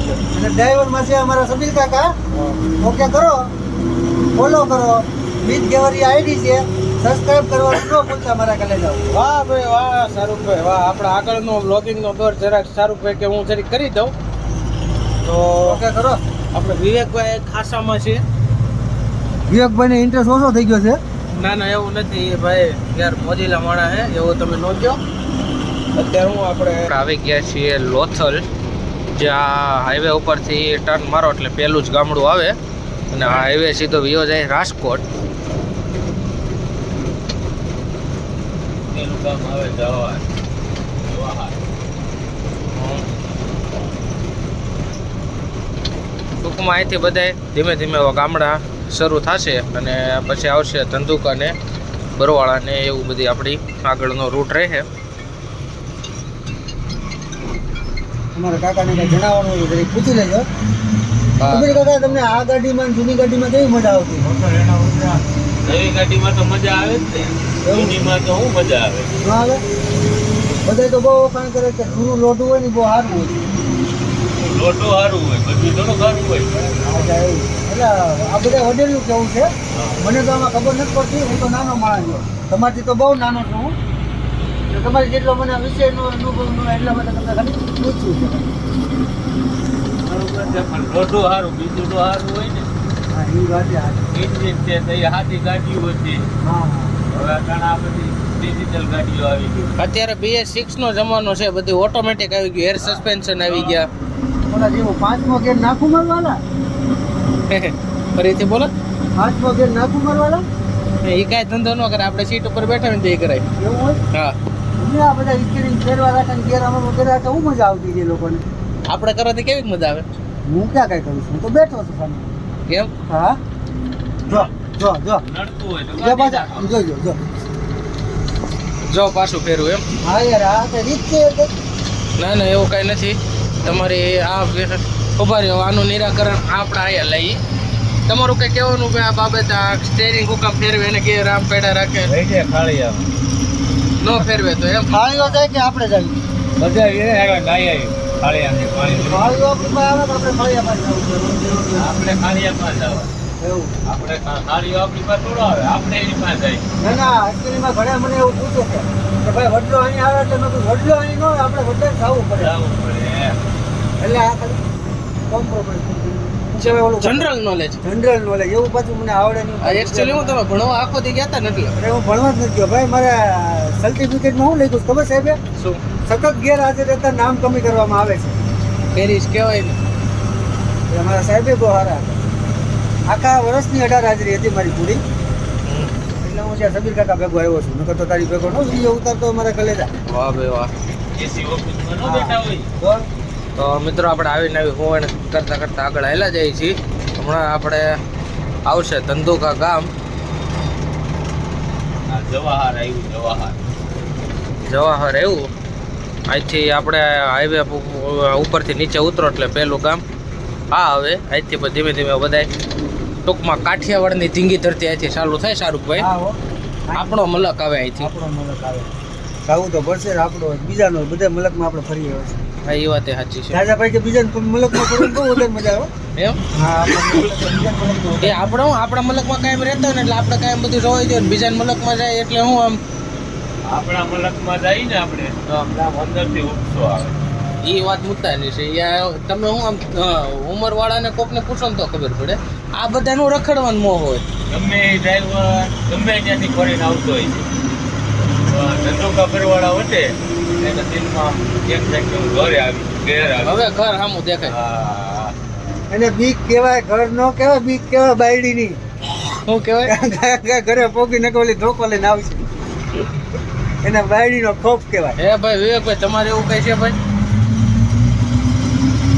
B: છે. અને ડ્રાઈવરમાં છે અમારા સબીર કાકા. ઓકે કરો, ફોલો કરો. બીજ ગેવરી આઈડી છે. સબસ્ક્રાઇબ કરવાનું ન ભૂલતા મારા કલે જાઓ.
C: વાહ ભાઈ વાહ, શાહરૂખભાઈ વાહ. આપણા આગળનો બ્લોગિંગનો દોર જરાક શાહરૂખભાઈ કે હું જરીક કરી દઉં તો.
B: ઓકે કરો.
C: આપણે વિવેકભાઈ ખાસામાં છે.
B: વિવેકભાઈને ઇન્ટરેસ્ટ ઓછો થઈ ગયો છે.
C: ના એવું નથી એ ભાઈ યાર મોજીલા માણા હે, એવું તમે નો કહો. અત્યારે હું આપણે આવી ગયા છીએ લોથલ જે આ હાઈવે ઉપરથી ટર્ન મારો એટલે પહેલું જ ગામડું આવે અને આ હાઈવે સીધો વિયો જાય રાજકોટ.
D: એનું કામ આવે જવાહર.
C: ટૂંકમાં અહીંથી બધાય ધીમે ધીમે ગામડા શરૂ થશે અને પછી આવશે ધંધુકા ને બરવાળા ને એવું બધી આપણી આગળનો રૂટ રહે.
B: અમારા કાકાને કઈ જણાવવાનું હોય તો જરીક પૂછી લેજો.
C: હા.
B: સુબીર કાકા, તમને આ ગાડીમાં અને જૂની ગાડીમાં કેવી મજા આવતી?
D: નવી ગાડીમાં તો મજા આવે જ ને. જૂનીમાં તો શું મજા આવે?
B: ન આવે? બધા તો બહુ વખાણ કરે કે જૂનું લોઢું હોય ને બહુ સારું હોય.
D: લોટો સારું હોય, બધું થોડું સારું હોય.
B: અચ્છા, એવું. એટલે આ બધા વડેલું કેવું છે. મને તો આમાં ખબર નથી પડતી. હું તો નાનો માણસ છું. તમારથી તો બહુ નાનો છું હું. એટલે તમારી જેટલો મને વિષયનો અનુભવ નો એટલા માટે તમને ખાલી પૂછ્યું છે.
D: બરોબર છે, પણ લોટો સારું, બીજું તો સારું હોય ને.
B: હા, એ વાત છે.
D: એન્જિન છે તો એ હાથી ગાડીઓ હતી.
B: હા,
D: હવે ઘણા બધી ડિજિટલ ગાડીઓ આવી ગઈ.
C: અત્યારે BS6 નો જમાનો છે, બધી ઓટોમેટિક આવી ગયું, એર સસ્પેન્શન આવી ગયા.
B: ઓલા જેવું 5મો ગેર નાખું મારવાલા?
C: ફરીથી બોલો.
B: 5મો ગેર નાખું મારવાલા?
C: એ કાંઈ ધંધો ન કરે, આપણે સીટ ઉપર બેઠા ને તો એ કરાય.
B: એવું હોય?
C: હા,
B: અમને આ બધા સ્ટીરિંગ ફેરવા રાખે ને ગેર આમાં વગેરે રાખે, શું મજા આવતી છે લોકોને?
C: આપણે કરવાથી કેવી મજા આવે?
B: હું ક્યાં કઈ કરું છું? હું તો બેઠો છું સામે.
C: કેમ?
B: હા, જો જો જો
D: નડતું હોય તો
B: જો
D: ગાડી
B: પાછા
D: રાખો.
B: જોજો જો.
C: જો પાછું ફેરવું એમ?
B: હા યાર, આ કઈ રીત છે એટલે?
C: ના ના, એવું કાંઈ નથી. તમારી આ ઉભા રહ્યો, આનું નિરાકરણ આપણે અહીંયા લઈએ. તમારું કંઈ કહેવાનું કે આ બાબત આ સ્ટેરિંગ હુકામ ફેરવે એને ગેર આમ પેડા રાખે
D: રહી જાય ખાલી આમ.
C: ન ફેરવે તો એમ?
B: ખાળીઓ જાય કે આપણે જાય?
D: બધા એ આગળ ગાય આવી. ખાલી આમ પાણી.
B: ખાળીઓ આપણી પાસે આવે તો આપણે ખાળિયા પાસે જવું છે.
D: આપણે ખાલિયામાં જવા.
B: એવું.
D: આપણે ખાલીઓ આપણી પાસે થોડો આવે, આપણે એની પાસે જાય.
B: ના ના, actually ઘણા મને એવું પૂછે છે કે ભાઈ વડલો અહીં આવે એટલે મેં કીધું વડલો અહીં ન હોય, આપણે વડલે જવું પડે.
D: જવું પડે.
B: એટલે આ ખાલી કોમ્પ્રોમાઇઝ છે. ઓલું
C: જનરલ નોલેજ.
B: જનરલ નોલેજ એવું પાછું મને આવડે નહીં.
C: એકચ્યુઅલી હું તમે ભણવા આખો દી ગયા હતા ને એટલે.
B: અરે હું ભણવા જ નથી ગયો ભાઈ. મારે સર્ટિફિકેટમાં શું લખ્યું છે ખબર સાહેબ?
C: શું
B: સતત ગેરહાજર રહેતા નામ કમી કરવામાં આવે છે.
C: પેરિસ કહેવાય ને?
B: એટલે મારા સાહેબે બહુ સારા હતા. આખા વર્ષની 18 હાજરી હતી મારી પૂરી. એટલે હું ત્યાં સબીર કાકા ભેગો આવ્યો છું. નકર તો તારી ભેગો નો વિડીયો ઉતારતો મારા કલેજા.
C: વાહ ભાઈ વાહ.
D: એસી ઓફિસમાં ન બેઠા હોય.
C: તો મિત્રો આપણે આવીને આવી હોણ કરતાં કરતાં આગળ હાલ્યા જઈએ છીએ. હમણાં આપણે આવશે ધંધુકા ગામ.
D: આ જવાહર આવ્યું, જવાહર.
C: જવાહર એવું. અહીંથી આપણે હાઈવે ઉપરથી નીચે ઉતરો એટલે પહેલું ગામ આ આવે. અહીંથી પછી ધીમે ધીમે બધાય ટૂંકમાં કાઠિયાવાડની ધીંગી ધરતી અહીંથી ચાલુ થાય. શાહરૂખભાઈ,
B: હા હો.
C: આપણો મલક આવે અહીંથી.
B: આપણો મલક આવે. જવું તો પડશે ને આપણો બીજાનો બધા મલકમાં આપણે ફરી આવ્યો છે.
C: હા, એ વાત સાચી છે.
B: રાજાભાઈ કે બીજા મલકમાં ફરવું બહુ વધારે મજા આવે.
C: એમ?
B: હા, બીજા મલકમાં.
C: એ આપણે હું આપણા મલકમાં કાયમ રહેતા હોય ને એટલે આપણે કાયમ બધું જોઈ જોઈએ ને બીજા મલકમાં જાય એટલે હું આમ
D: આપણા મલકમાં જઈએ ને આપણે આમ અંદરથી ઉપસો આવે.
C: એ વાત મુદ્દાની છે. તમે હું આમ ઉંમરવાળાને કોકને પૂછો ને તો ખબર પડે. આ બધાનું રખડવાનું મોહ હોય.
D: ગમે એ ડ્રાઈવર ગમે ત્યાંથી ફરીને આવતો હોય છે. ધંધુકા ફરવાળા વટે એના દિલમાં એમ થાય કે હું ઘરે આવી, ઘેર આવી.
C: હવે ઘર સામું દેખાય.
D: હા.
B: એને બીક કહેવાય, ઘર નો કહેવાય, બીક કહેવાય બાયડીની.
C: શું કહેવાય?
B: ઘરે પોગી નકોલી ધોકો લઈને આવશે. એને બાયડીનો ખોફ કહેવાય.
C: હે ભાઈ વિવેકભાઈ, તમારે એવું કઈ છે ભાઈ?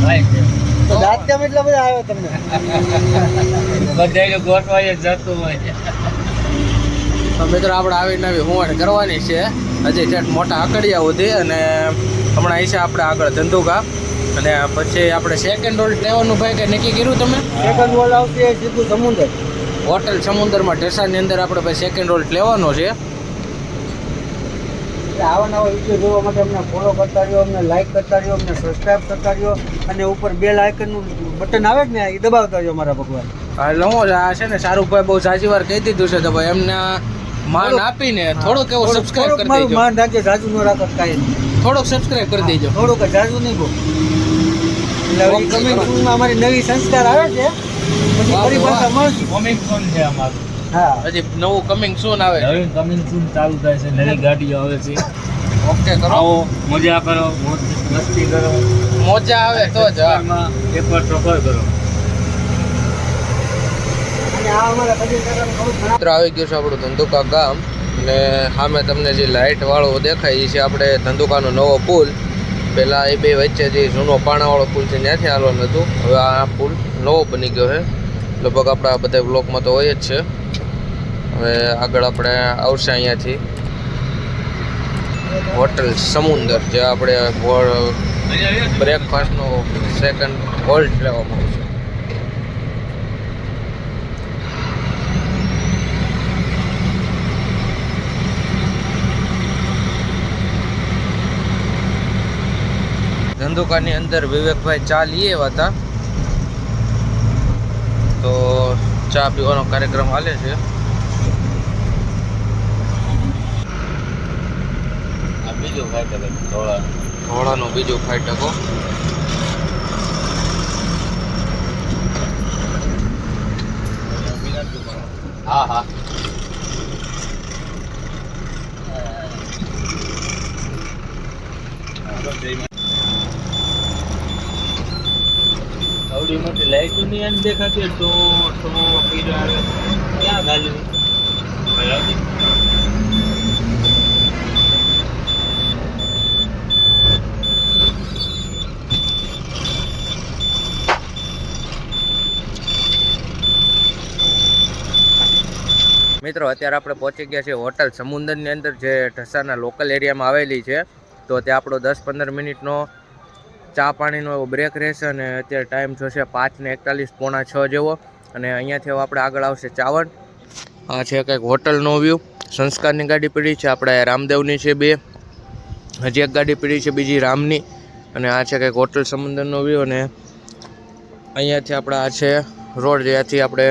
D: ભાઈ છે.
B: તો દાંત કેમ એટલા બધા આવ્યો તમને?
D: બધાયને ગોઠવાય જ જતું હોય છે.
C: તો મિત્રો આપણે આવીને આવી હોણ કરવાની છે હજી છેટ મોટા આકડિયા સુધી અને હમણાં અહીં છે આપણે આગળ ધંધુકા અને પછી આપણે સેકન્ડ હોલ્ડ લેવાનું ભાઈ કે નક્કી કર્યું તમે?
B: સેકન્ડ વોલ આવશે સીધું સમુદ્ર.
C: હોટલ સમુદ્રમાં ઢેસાની અંદર આપણે ભાઈ સેકન્ડ હોલ્ડ લેવાનો છે.
B: એટલે આવા નવા વિડીયો જોવા માટે અમને ફોલો કરતા રહ્યો, અમને લાઈક કરતા રહ્યો, અમને સબસ્ક્રાઈબ કરતા રહ્યો અને ઉપર બેલ આઇકનનું બટન આવે ને એ દબાવતા રહ્યો મારા ભગવાન.
C: એટલે હું આ છે ને શાહરૂખભાઈ બહુ સાચી વાર કહી દીધું છે તો ભાઈ એમને માન આપીને થોડુંક એવું સબસ્ક્રાઇબ કરી
B: મારું
C: દેજો.
B: માન રાખજો, જાજુ ન રાખો કાંઈ નહીં.
C: થોડુંક સબસ્ક્રાઇબ કરી દેજો.
B: થોડુંક જાજુ નહીં બહુ. એટલે હવે કમિંગ સૂનમાં અમારી નવી સંસ્કાર આવે છે પછી ફરી પાછા મળશું.
D: કોમિંગ સોન છે અમારું.
B: હા,
C: હજી નવું કમિંગ સૂન આવે છે.
D: નવીન કમિંગ સોન ચાલુ થાય છે, નવી ગાડીઓ આવે છે.
C: ઓકે કરો.
D: આવો મજા કરો, મસ્તી કરો.
C: મોજા આવે તો જ હા.
D: એકવાર સફર કરો.
B: અને આ અમારા સબીર કાકાનું બહુ ખરાબ
C: મિત્ર આવી ગયું છે આપણું ધંધુકા ગામ અને સામે તમને જે લાઇટ વાળો દેખાય એ છે આપણે ધંધુકાનો નવો પુલ. પહેલાં એ બે વચ્ચે જે જૂનો પાણાવાળો પુલ છે ત્યાંથી હાલવાનું હતું. હવે આ પુલ નવો બની ગયો છે. લગભગ આપણા બધા બ્લોકમાં તો હોય જ છે. હવે આગળ આપણે આવશે અહીંયાથી હોટલ સમુંદર, જે આપણે બ્રેકફાસ્ટનો સેકન્ડ હોલ્ટ લેવામાં આવશે. ધંધુકાની અંદર વિવેકભાઈ ચા લઈ આવ્યા હતા, તો ચા પીવાનો કાર્યક્રમ હાલે છે.
D: આ બીજું ખાઈ શકે થોડા.
C: ધોળાનું બીજું ફાટકો.
D: હા હા. આવડી મોટી લાઈટ ની અંદર દેખાતી તો પીડા આવે ક્યાં ગાલી
C: મિત્રો અત્યારે આપણે પહોંચી ગયા છીએ હોટલ સમુંદરની અંદર, જે ઢસાના લોકલ એરિયામાં આવેલી છે. તો ત્યાં આપણો 10-15 મિનિટનો ચા પાણીનો એવો બ્રેક રહેશે. અને અત્યારે ટાઈમ થશે 5:41, 5:45 જેવો. અને અહીંયાથી હવે આપણે આગળ આવશે ચાવણ. આ છે કંઈક હોટલનો વ્યૂ. સંસ્કારની ગાડી પડી છે, આપણે રામદેવની છે 2. હજી એક ગાડી પડી છે બીજી રામની. અને આ છે કંઈક હોટલ સમુંદરનો વ્યૂ. અને અહીંયાથી આપણે આ છે રોડ, જ્યાંથી આપણે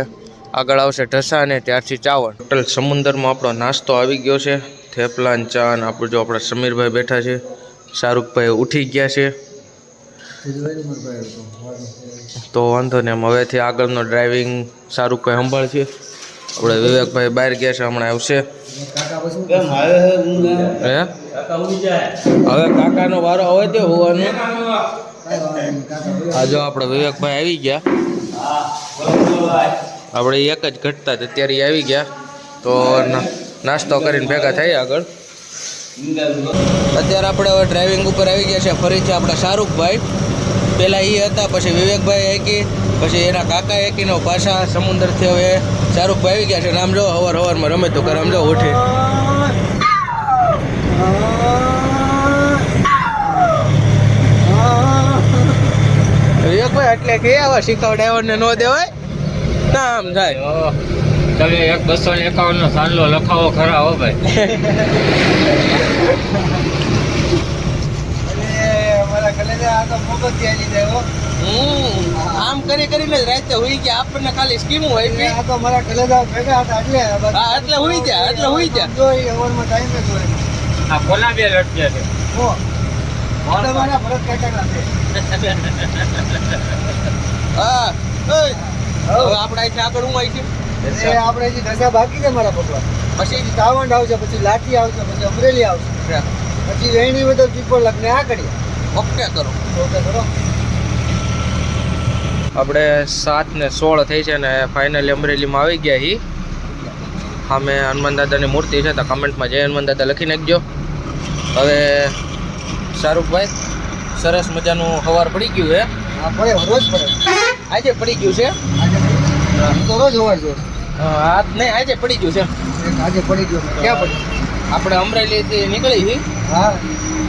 C: આગળ આવશે ઢસા અને ત્યારથી ચાવણ. હોટલ સમુંદરમાં આપણો નાસ્તો આવી ગયો છે, થેપલા ને ચા. અને આપણું જો આપણા સમીરભાઈ બેઠા છે, શાહરૂખભાઈ ઉઠી ગયા છે. તો વાંધો નહીં, એમ હવેથી આગળનો ડ્રાઇવિંગ શાહરૂખભાઈ સંભાળશે. આપણે વિવેકભાઈ બહાર ગયા છે, હમણાં આવશે. હે હવે કાકાનો વારો હવે તે હોવાનો. આ જો આપણે વિવેકભાઈ આવી ગયા. આપણે એક જ ઘટતા અત્યારે આવી ગયા, તો નાસ્તો કરીને ભેગા થઈ આગળ. અત્યારે આપણે હવે ડ્રાઇવિંગ ઉપર આવી ગયા છે ફરીથી આપણા શાહરૂખભાઈ. પહેલાં એ હતા, પછી વિવેકભાઈ એકી, પછી એના કાકા એકીનો પાછા સમુંદરથી હવે શાહરૂખભાઈ આવી ગયા છે. આમ જો હવારમાં રમે તો કરે, આમ જો ઉઠી. વિવેકભાઈ એટલે કે આવા શીખવ ડ્રાઈવરને ન દેવાય ના, આમ થાય.
D: તમે 251 નો સાંડલો લખાવો ખરા હો ભાઈ.
C: આમ કરીને જ રાતે હુઈ ગયા. આપણને ખાલી સ્કીમ હોય એટલે
B: આ તો મારા કલેજા ભેગા હતા એટલે
C: હા, એટલે હુઈ ગયા.
B: જો એ ઓવરમાં ટાઈમે જ હોય.
D: આ કોના બે લટક્યા છે?
B: ઓ મારા ભરત કાકાના છે.
C: હા હવે આપણે અહીંથી આગળ હું આવી
B: એ આપણે હજી ઢસા બાકી છે મારા પપ્પા.
C: પછી
B: ચાવંડ આવશે, પછી લાઠી આવશે, પછી અમરેલી આવશે, પછી વેણી બધો પીપળ લગ્ન આ કરીએ.
C: ઓકે કરો.
B: ઓકે કરો.
C: આપણે 7:16 થઈ છે ને ફાઇનલી અમરેલીમાં આવી ગયા છીએ. સામે હનુમાન દાદાની મૂર્તિ છે, તો કમેન્ટમાં જય હનુમાન દાદા લખી નાખજો. હવે શાહરૂખભાઈ સરસ મજાનું સવાર પડી ગયું છે.
B: હા પડે, રોજ પડે.
C: આજે પડી ગયું છે.
B: તો રોજ હોવા જોઈએ.
C: આજ નહીં, આજે પડી ગયું છે.
B: આજે પડી ગયો. ક્યાં પડી?
C: આપણે અમરેલીથી નીકળી છીએ.
B: હા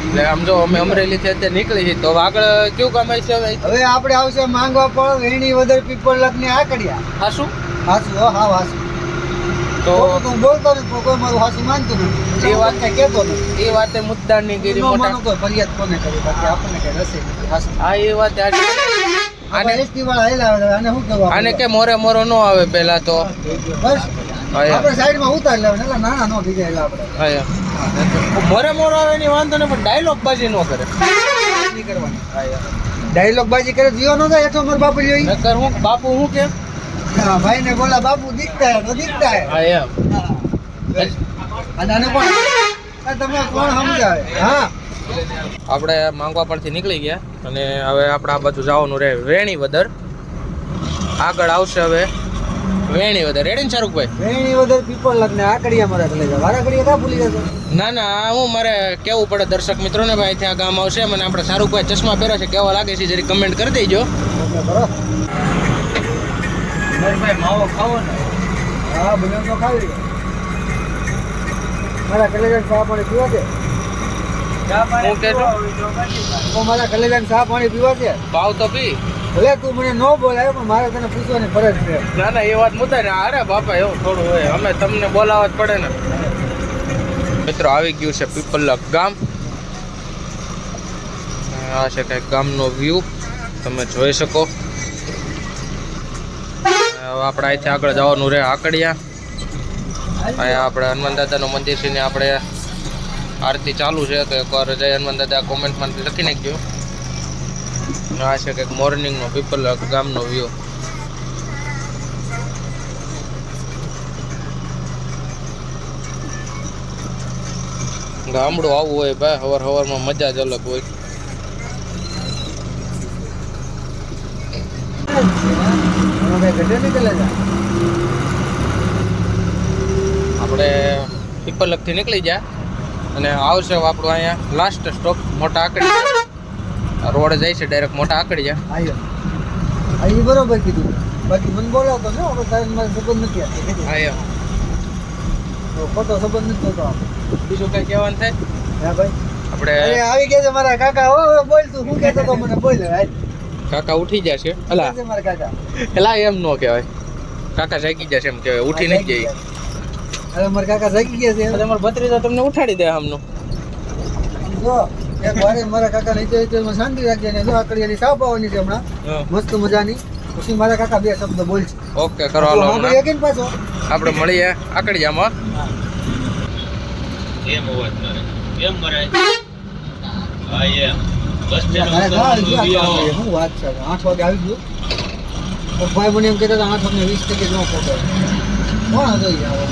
C: એટલે આમ જો અમે અમરેલીથી અત્યારે નીકળી છીએ, તો હવે આગળ કેવું કામ આવશે?
B: હવે આપણે આવશે માંગવા પણ વેણી વદર પીપળ લગ્ન આ કર્યા.
C: હા શું
B: હાસું હો, હા હાસું.
C: તો
B: હું બોલતો નથી, કોઈ મારું હાસું માનતું નથી.
C: એ વાત
B: કઈ કહેતો નથી.
C: એ વાતે મુદ્દાની ગીરી
B: ન
C: મોટા.
B: માનો કોઈ ફરિયાદ કોને કરી, બાકી આપણને કઈ રસે નથી. હાસું.
C: હા એ વાત આજે
B: આને એસટી વાળા હેલા આવે, આને શું કહેવું?
C: આને કે મોરો ન આવે પહેલા તો.
B: બસ
C: હા
B: આપણે સાઈડમાં ઉતારી લેવાનું, એટલે નાના નો થઈ જાય એટલે આપણે
C: મોરો આવે ની વાંધો ને, પણ ડાયલોગ બાજી ન કરે.
B: નહીં કરવાની. ડાયલોગ બાજી કરે જીવો ન થાય, એટલો મારો બાપુ જોઈ.
C: નકર હું બાપુ હું કે
B: ભાઈ ને બોલા બાપુ દીખતા હે તો દીખતા હે.
C: હા એમ.
B: અને આને પણ આ તમે કોણ સમજાવે? હા
C: આપણે માંગવા પરથી નીકળી ગયા અને હવે આપણે આ બાજુ જવાનું રહે વેણીવદર. આગળ આવશે હવે વેણીવદર. રેડી ને શાહરૂખભાઈ?
B: વેણી વગર પીપળ લગ્ન આકડિયા મારા કલે જા વારા કડિયા કા ભૂલી જતો?
C: ના ના, હું મારે કેવું પડે દર્શક મિત્રોને ભાઈ ત્યાં ગામ આવશે. મને આપણે શાહરૂખભાઈ ચશ્મા પહેરે છે, કેવા લાગે છે જરી કમેન્ટ કરી દેજો.
B: ઓકે બરો.
D: ભાઈ માવો ખાવો ને
B: હા બને તો ખાવી. મારા કલેજા ચા પાણી પીવા છે.
C: હું કે છો?
B: તો મારા કલેજા ચા પાણી પીવા છે.
C: ભાવ તો પી.
B: ભલે તું મને ન બોલાય પણ મારે તને પૂછવાની ફરજ છે.
C: ના ના, એ વાત મુદ્દા ને. અરે બાપા એવું થોડું હોય, અમે તમને બોલાવવા જ પડે ને. મિત્રો આવી ગયું છે પીપલક ગામ. આ છે કંઈક ગામનો વ્યૂ, તમે જોઈ શકો. હવે આપણે અહીંથી આગળ જવાનું રહે આકડિયા. અહીંયા આપણે હનુમાન દાદાનું મંદિર છે ને આપણે આરતી ચાલુ છે, તો એકવાર જય હનુમાન દાદા કોમેન્ટમાં લખી નાખજો. આ છે કંઈક મોર્નિંગનો પીપલક ગામનો વ્યૂ. ગામડું આવું હોય ભાઈ, સવાર સવારમાં મજા જ અલગ હોય.
B: હવે ઘટે નીકળે જા.
C: આપણે પીપલકથી નીકળી ગયા અને આવશે આપણું અહીંયા લાસ્ટ સ્ટોપ મોટા આકડિયા. રોડ જાય છે ડાયરેક્ટ મોટા આકડિયા.
B: આયો આ ઈ બરોબર કીધું. બાકી મને બોલાવતો ને આપણે તારે મારે સંબંધ નથી આપતો.
C: આયા
B: તો ખોટો સંબંધ નથી થતો આપણે.
C: બીજું કઈ કહેવાનું થાય?
B: હા ભાઈ.
C: આપણે
B: અરે આવી ગયા છે મારા કાકા. ઓ બોલ તું શું કહેતો તો મને બોલ હાલ.
C: કાકા ઉઠી ગયા છે. અલા
B: છે મારા કાકા.
C: એલા એમ ન કહેવાય, કાકા જાગી ગયા છે એમ કહેવાય, ઉઠી નથી જાય.
B: અરે મારા કાકા જાગી ગયા છે.
C: તમારો ભત્રીજો તમને ઉઠાડી દે આમનું.
B: જો એક વારે મારા કાકા નીચે શાંતિ રાખજે ને જો આકડિયાની સાપ આવવાની છે હમણાં મસ્ત મજાની. પછી મારા કાકા બે શબ્દ બોલશે.
C: ઓકે કરો હાલો.
B: આપણે
C: હમણાં
B: એકીને પાછો
C: આપણે મળીએ આકડિયામાં.
D: એમ અવાજ કરે એમ મરાય હા એમ બસ
B: મારે ગાળ ગયા છે. શું વાત છે? 8 વાગે આવી ગયો. તો ભાઈ મને એમ કહેતા હતા 8 વાગે 20 ન પહોંચે. કોણ હતો ઈ આવો?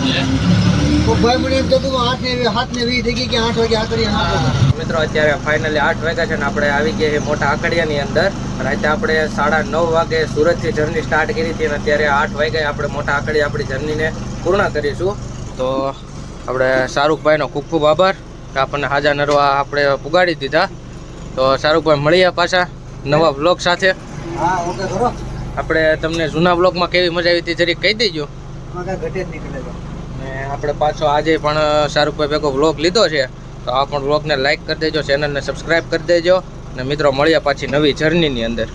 B: તો ભાઈ મને એમ કહેતું 8 ને 20 થઈ ગઈ કે 8 વાગે આકડિયા ના પહોંચે.
C: મિત્રો અત્યારે ફાઇનલી 8 વાગ્યા છે ને આપણે આવી ગયા છીએ મોટા આકડિયાની અંદર. રાતે આપણે 9:30 વાગે સુરતથી જર્ની સ્ટાર્ટ કરી હતી અને અત્યારે 8 વાગ્યા આપણે મોટા આકડિયા આપણી જર્નીને પૂર્ણ કરીશું. તો આપણે શાહરૂખભાઈનો ખૂબ ખૂબ આભાર કે આપણને હાજા નરવા આપણે પુગાડી દીધા. તો શાહરૂખભાઈ મળીએ પાછા નવા વ્લોગ સાથે.
B: હા ઓકે કરો.
C: આપણે તમને જૂના વ્લોગમાં કેવી મજા આવી હતી જરીક કહી દેજો.
B: મારા ઘટે જ નીકળે છે.
C: ને આપણે પાછો આજે પણ શાહરૂખભાઈ ભેગો વ્લોગ લીધો છે, તો આ પણ વ્લોગને લાઈક કરી દેજો, ચેનલને સબસ્ક્રાઈબ કરી દેજો. અને મિત્રો મળીએ પાછી નવી જર્નીની અંદર.